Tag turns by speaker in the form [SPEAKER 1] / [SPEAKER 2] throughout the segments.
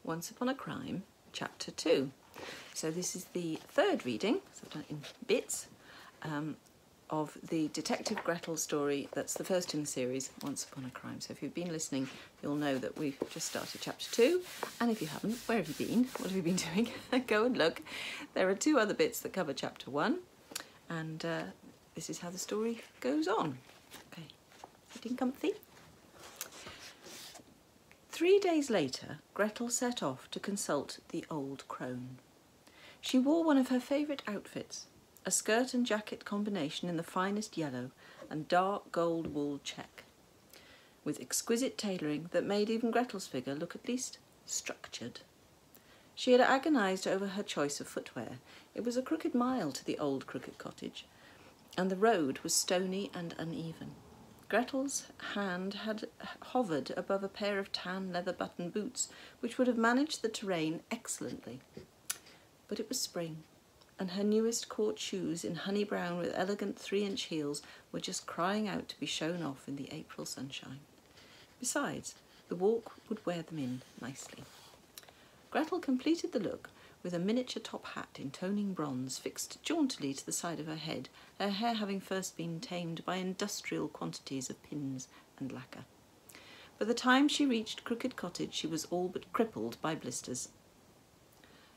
[SPEAKER 1] Once Upon a Crime, Chapter 2. So this is the third reading, so I've done it in bits, of the Detective Gretel story. That's the first in the series, Once Upon a Crime. So if you've been listening, you'll know that we've just started Chapter 2. And if you haven't, where have you been? What have you been doing? Go and look. There are two other bits that cover Chapter 1. And this is how the story goes on. Okay, sitting comfy. 3 days later, Gretel set off to consult the old crone. She wore one of her favourite outfits, a skirt and jacket combination in the finest yellow and dark gold wool check, with exquisite tailoring that made even Gretel's figure look at least structured. She had agonised over her choice of footwear. It was a crooked mile to the old crooked cottage, and the road was stony and uneven. Gretel's hand had hovered above a pair of tan leather button boots, which would have managed the terrain excellently. But it was spring, and her newest court shoes in honey brown with elegant 3-inch heels were just crying out to be shown off in the April sunshine. Besides, the walk would wear them in nicely. Gretel completed the look with a miniature top hat in toning bronze fixed jauntily to the side of her head, her hair having first been tamed by industrial quantities of pins and lacquer. By the time she reached Crooked Cottage, she was all but crippled by blisters.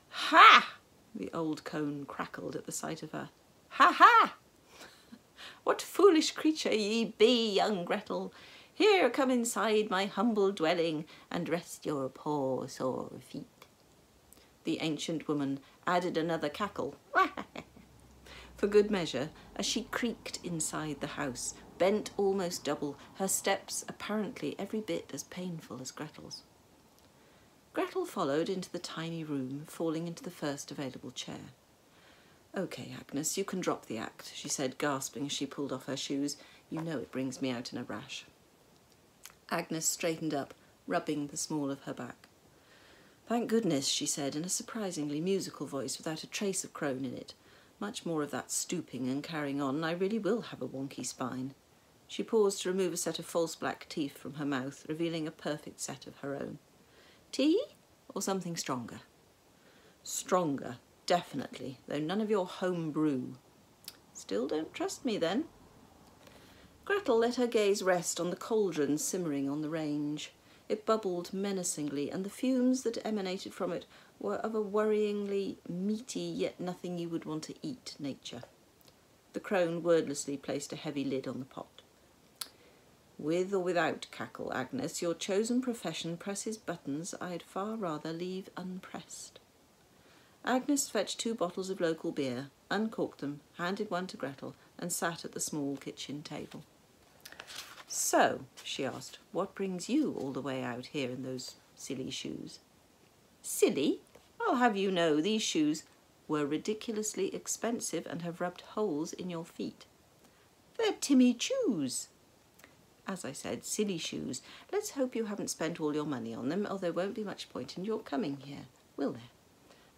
[SPEAKER 1] "Ha!" the old crone crackled at the sight of her. "Ha ha! What foolish creature ye be, young Gretel! Here, come inside my humble dwelling and rest your poor sore feet." The ancient woman added another cackle, for good measure, as she creaked inside the house, bent almost double, her steps apparently every bit as painful as Gretel's. Gretel followed into the tiny room, falling into the first available chair. "Okay, Agnes, you can drop the act," she said, gasping as she pulled off her shoes. "You know it brings me out in a rash." Agnes straightened up, rubbing the small of her back. "Thank goodness," she said in a surprisingly musical voice without a trace of crone in it. "Much more of that stooping and carrying on, and I really will have a wonky spine." She paused to remove a set of false black teeth from her mouth, revealing a perfect set of her own. "Tea or something stronger?" "Stronger, definitely, though none of your home brew." "Still don't trust me, then?" Gretel let her gaze rest on the cauldron simmering on the range. It bubbled menacingly, and the fumes that emanated from it were of a worryingly meaty yet nothing you would want to eat nature. The crone wordlessly placed a heavy lid on the pot. "With or without cackle, Agnes, your chosen profession presses buttons I'd far rather leave unpressed." Agnes fetched 2 bottles of local beer, uncorked them, handed one to Gretel, and sat at the small kitchen table. "So," she asked, "what brings you all the way out here in those silly shoes?" "Silly? I'll have you know these shoes were ridiculously expensive and have rubbed holes in your feet." "They're Timmy Choos." "As I said, silly shoes. Let's hope you haven't spent all your money on them, or there won't be much point in your coming here, will there?"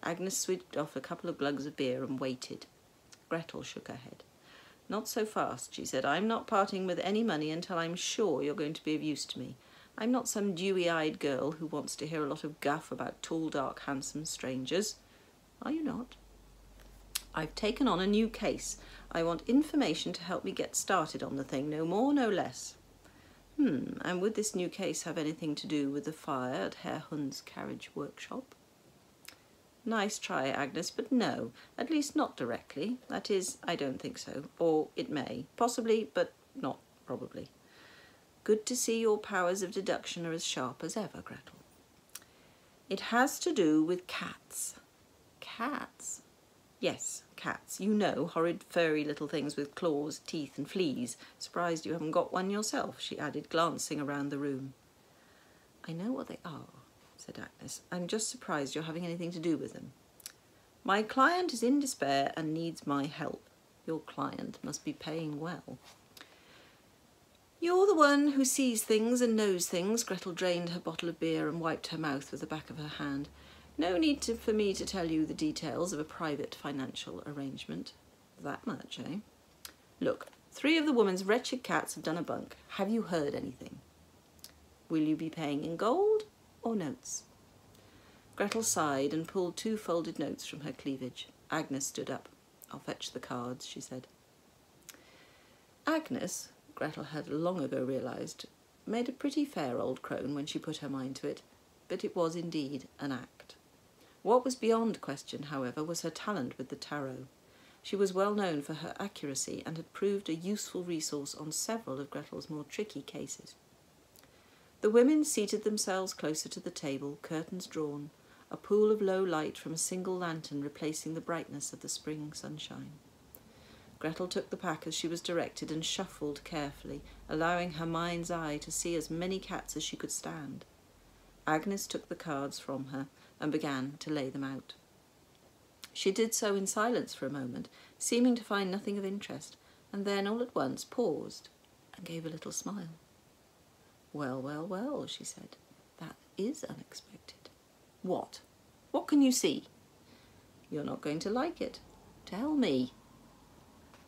[SPEAKER 1] Agnes swigged off a couple of glugs of beer and waited. Gretel shook her head. "Not so fast," she said. "I'm not parting with any money until I'm sure you're going to be of use to me. I'm not some dewy-eyed girl who wants to hear a lot of guff about tall, dark, handsome strangers. Are you not? I've taken on a new case. I want information to help me get started on the thing, no more, no less." And would this new case have anything to do with the fire at Herr Hund's carriage workshop?" "Nice try, Agnes, but no, at least not directly. That is, I don't think so. Or it may. Possibly, but not probably." "Good to see your powers of deduction are as sharp as ever, Gretel." "It has to do with cats." "Cats?" "Yes, cats. You know, horrid furry little things with claws, teeth and fleas. Surprised you haven't got one yourself," she added, glancing around the room. "I know what they are," said Agnes. "I'm just surprised you're having anything to do with them." "My client is in despair and needs my help." "Your client must be paying well." "You're the one who sees things and knows things." Gretel drained her bottle of beer and wiped her mouth with the back of her hand. "No need for me to tell you the details of a private financial arrangement." "That much, eh?" "Look, 3 of the woman's wretched cats have done a bunk. Have you heard anything?" "Will you be paying in gold or notes?" Gretel sighed and pulled 2 folded notes from her cleavage. Agnes stood up. "I'll fetch the cards," she said. Agnes, Gretel had long ago realised, made a pretty fair old crone when she put her mind to it, but it was indeed an act. What was beyond question, however, was her talent with the tarot. She was well known for her accuracy and had proved a useful resource on several of Gretel's more tricky cases. The women seated themselves closer to the table, curtains drawn, a pool of low light from a single lantern replacing the brightness of the spring sunshine. Gretel took the pack as she was directed and shuffled carefully, allowing her mind's eye to see as many cats as she could stand. Agnes took the cards from her and began to lay them out. She did so in silence for a moment, seeming to find nothing of interest, and then all at once paused and gave a little smile. "Well, well, well," she said, "that is unexpected. What? What can you see?" "You're not going to like it. Tell me."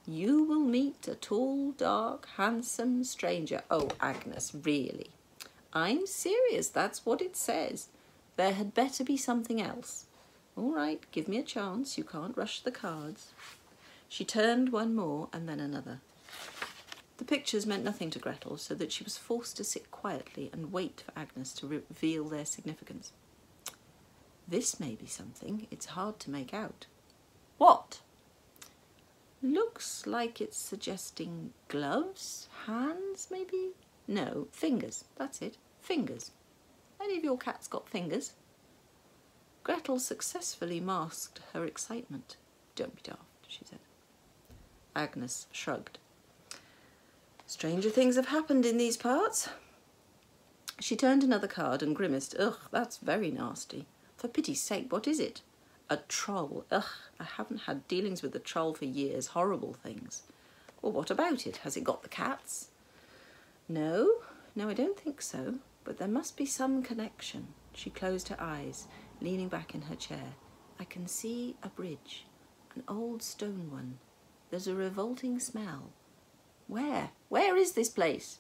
[SPEAKER 1] "You will meet a tall, dark, handsome stranger." "Oh, Agnes, really?" "I'm serious, that's what it says. There had better be something else." "All right, give me a chance. You can't rush the cards." She turned one more and then another. The pictures meant nothing to Gretel, so that she was forced to sit quietly and wait for Agnes to reveal their significance. "This may be something. It's hard to make out." "What?" "Looks like it's suggesting gloves, hands maybe? No, fingers, that's it, fingers. Any of your cats got fingers?" Gretel successfully masked her excitement. "Don't be daft," she said. Agnes shrugged. "Stranger things have happened in these parts." She turned another card and grimaced. "Ugh, that's very nasty. For pity's sake, what is it?" "A troll. Ugh, I haven't had dealings with a troll for years. Horrible things." "Well, what about it? Has it got the cats?" No, I don't think so. But there must be some connection." She closed her eyes, leaning back in her chair. "I can see a bridge, an old stone one. There's a revolting smell." "Where? Where is this place?"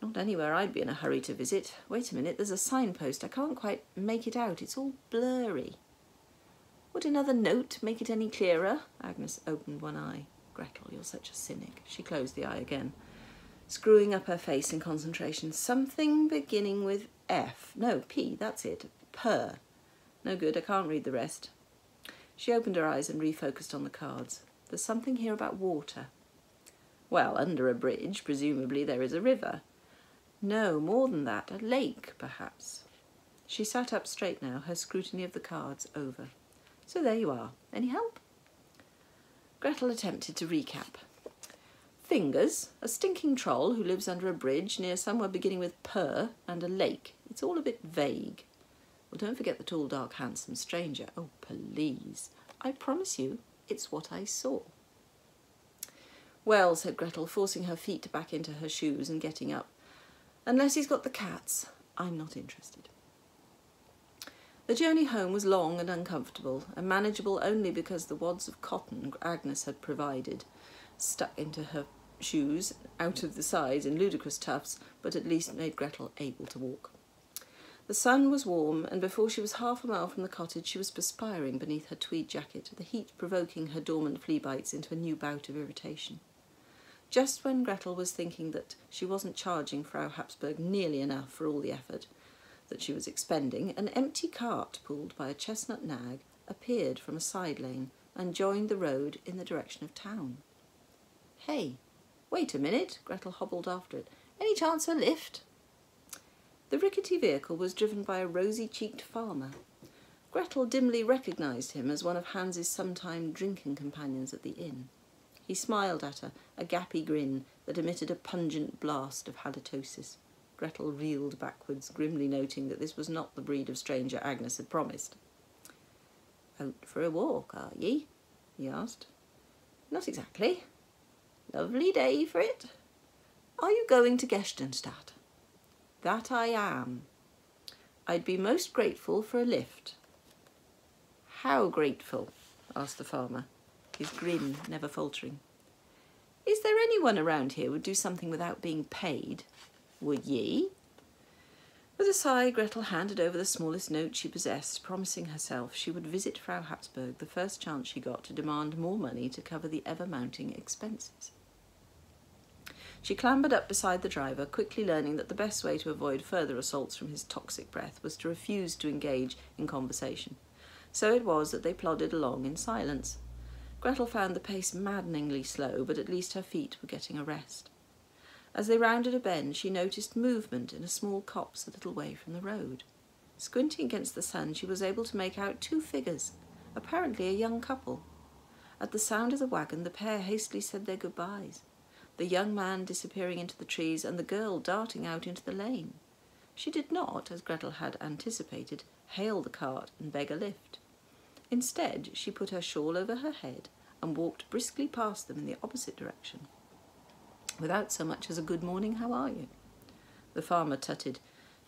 [SPEAKER 1] "Not anywhere I'd be in a hurry to visit. Wait a minute, there's a signpost. I can't quite make it out. It's all blurry." "Would another note make it any clearer?" Agnes opened one eye. "Gretel, you're such a cynic." She closed the eye again, screwing up her face in concentration. "Something beginning with F. No, P, that's it. Purr. No good, I can't read the rest." She opened her eyes and refocused on the cards. "There's something here about water." "Well, under a bridge, presumably there is a river." "No, more than that. A lake, perhaps." She sat up straight now, her scrutiny of the cards over. "So there you are. Any help?" Gretel attempted to recap. "Fingers, a stinking troll who lives under a bridge near somewhere beginning with purr, and a lake. It's all a bit vague. Well, don't forget the tall, dark, handsome stranger." "Oh, please. I promise you it's what I saw." "Well," said Gretel, forcing her feet back into her shoes and getting up, "unless he's got the cats, I'm not interested." The journey home was long and uncomfortable, and manageable only because the wads of cotton Agnes had provided stuck into her shoes out of the sides in ludicrous tufts, but at least made Gretel able to walk. The sun was warm, and before she was half a mile from the cottage she was perspiring beneath her tweed jacket, the heat provoking her dormant flea bites into a new bout of irritation. Just when Gretel was thinking that she wasn't charging Frau Habsburg nearly enough for all the effort that she was expending, an empty cart pulled by a chestnut nag appeared from a side lane and joined the road in the direction of town. "Hey, wait a minute," Gretel hobbled after it. "Any chance of a lift?" The rickety vehicle was driven by a rosy-cheeked farmer. Gretel dimly recognised him as one of Hans's sometime drinking companions at the inn. He smiled at her, a gappy grin that emitted a pungent blast of halitosis. Gretel reeled backwards, grimly noting that this was not the breed of stranger Agnes had promised. "Out for a walk, are ye?" he asked. "Not exactly." "Lovely day for it." "Are you going to Gerstenstadt?" "That I am." "I'd be most grateful for a lift." "How grateful?" asked the farmer, his grin never faltering. "Is there anyone around here who would do something without being paid? Would ye?" With a sigh, Gretel handed over the smallest note she possessed, promising herself she would visit Frau Habsburg the first chance she got to demand more money to cover the ever-mounting expenses. She clambered up beside the driver, quickly learning that the best way to avoid further assaults from his toxic breath was to refuse to engage in conversation. So it was that they plodded along in silence. Gretel found the pace maddeningly slow, but at least her feet were getting a rest. As they rounded a bend, she noticed movement in a small copse a little way from the road. Squinting against the sun, she was able to make out two figures, apparently a young couple. At the sound of the wagon, the pair hastily said their goodbyes, the young man disappearing into the trees and the girl darting out into the lane. She did not, as Gretel had anticipated, hail the cart and beg a lift. Instead, she put her shawl over her head and walked briskly past them in the opposite direction, without so much as a good morning, how are you? The farmer tutted.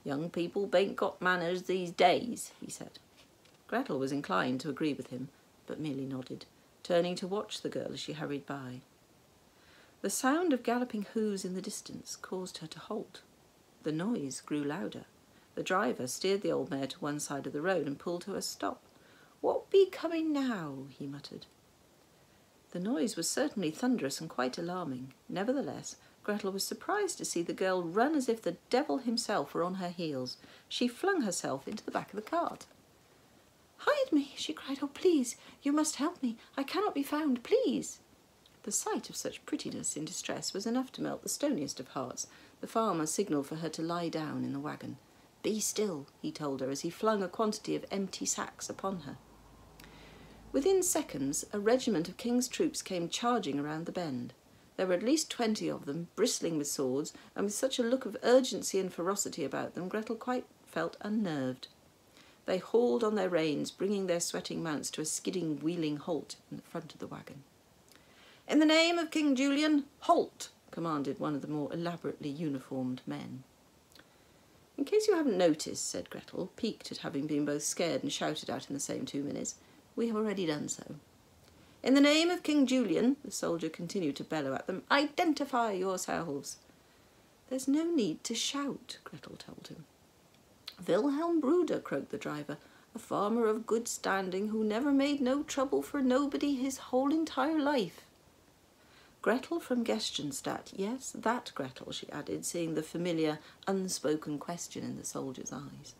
[SPEAKER 1] Young people bain't got manners these days, he said. Gretel was inclined to agree with him, but merely nodded, turning to watch the girl as she hurried by. The sound of galloping hoofs in the distance caused her to halt. The noise grew louder. The driver steered the old mare to one side of the road and pulled to a stop. "What be coming now?" he muttered. The noise was certainly thunderous and quite alarming. Nevertheless, Gretel was surprised to see the girl run as if the devil himself were on her heels. She flung herself into the back of the cart. "Hide me!" she cried. "Oh, please, you must help me. I cannot be found, please." The sight of such prettiness in distress was enough to melt the stoniest of hearts. The farmer signalled for her to lie down in the wagon. "Be still," he told her as he flung a quantity of empty sacks upon her. Within seconds, a regiment of King's troops came charging around the bend. There were at least 20 of them, bristling with swords, and with such a look of urgency and ferocity about them, Gretel quite felt unnerved. They hauled on their reins, bringing their sweating mounts to a skidding, wheeling halt in the front of the wagon. "In the name of King Julian, halt!" commanded one of the more elaborately uniformed men. "In case you haven't noticed," said Gretel, piqued at having been both scared and shouted at in the same 2 minutes, "we have already done so." "In the name of King Julian," the soldier continued to bellow at them, "identify yourselves." "There's no need to shout," Gretel told him. "Wilhelm Bruder," croaked the driver, "a farmer of good standing who never made no trouble for nobody his whole entire life." "Gretel from Gestenstadt, yes, that Gretel," she added, seeing the familiar, unspoken question in the soldier's eyes.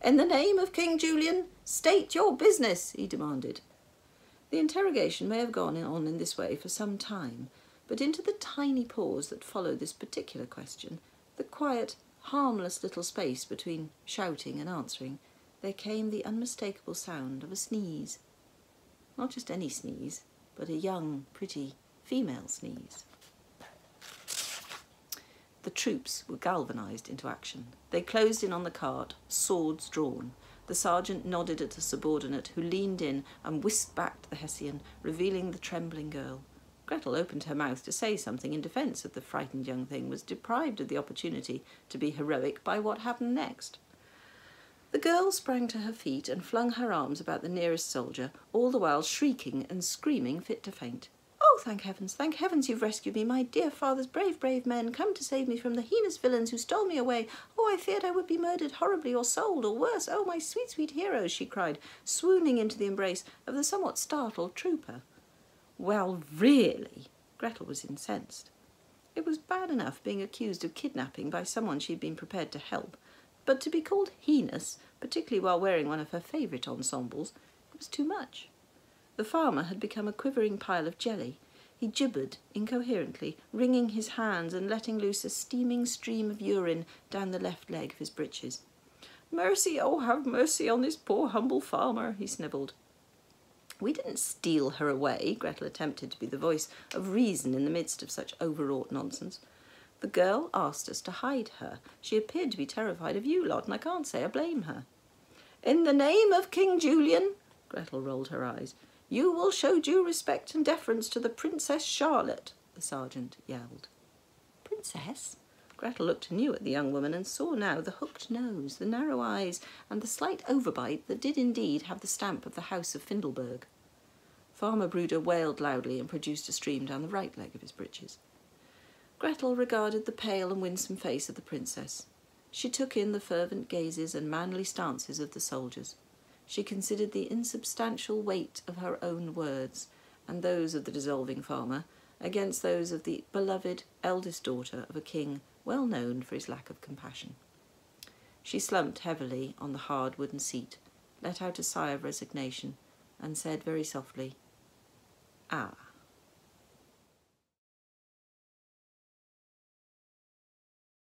[SPEAKER 1] "In the name of King Julian, state your business," he demanded. The interrogation may have gone on in this way for some time, but into the tiny pause that followed this particular question, the quiet, harmless little space between shouting and answering, there came the unmistakable sound of a sneeze. Not just any sneeze, but a young, pretty, female sneeze. The troops were galvanised into action. They closed in on the cart, swords drawn. The sergeant nodded at a subordinate who leaned in and whisked back to the Hessian, revealing the trembling girl. Gretel opened her mouth to say something in defence of the frightened young thing, was deprived of the opportunity to be heroic by what happened next. The girl sprang to her feet and flung her arms about the nearest soldier, all the while shrieking and screaming fit to faint. "Oh, thank heavens you've rescued me, my dear father's brave, brave men, come to save me from the heinous villains who stole me away. Oh, I feared I would be murdered horribly or sold, or worse. Oh, my sweet, sweet heroes," she cried, swooning into the embrace of the somewhat startled trooper. "Well, really," Gretel was incensed. It was bad enough being accused of kidnapping by someone she'd been prepared to help, but to be called heinous, particularly while wearing one of her favourite ensembles, it was too much. The farmer had become a quivering pile of jelly. He gibbered incoherently, wringing his hands and letting loose a steaming stream of urine down the left leg of his breeches. "Mercy, oh, have mercy on this poor humble farmer," he snivelled. "We didn't steal her away," Gretel attempted to be the voice of reason in the midst of such overwrought nonsense. "The girl asked us to hide her. She appeared to be terrified of you lot, and I can't say I blame her." "In the name of King Julian," Gretel rolled her eyes, "you will show due respect and deference to the Princess Charlotte," the sergeant yelled. "Princess?" Gretel looked anew at the young woman and saw now the hooked nose, the narrow eyes, and the slight overbite that did indeed have the stamp of the House of Findelberg. Farmer Bruder wailed loudly and produced a stream down the right leg of his breeches. Gretel regarded the pale and winsome face of the princess. She took in the fervent gazes and manly stances of the soldiers. She considered the insubstantial weight of her own words and those of the dissolving farmer against those of the beloved eldest daughter of a king well known for his lack of compassion. She slumped heavily on the hard wooden seat, let out a sigh of resignation, and said very softly, "Ah."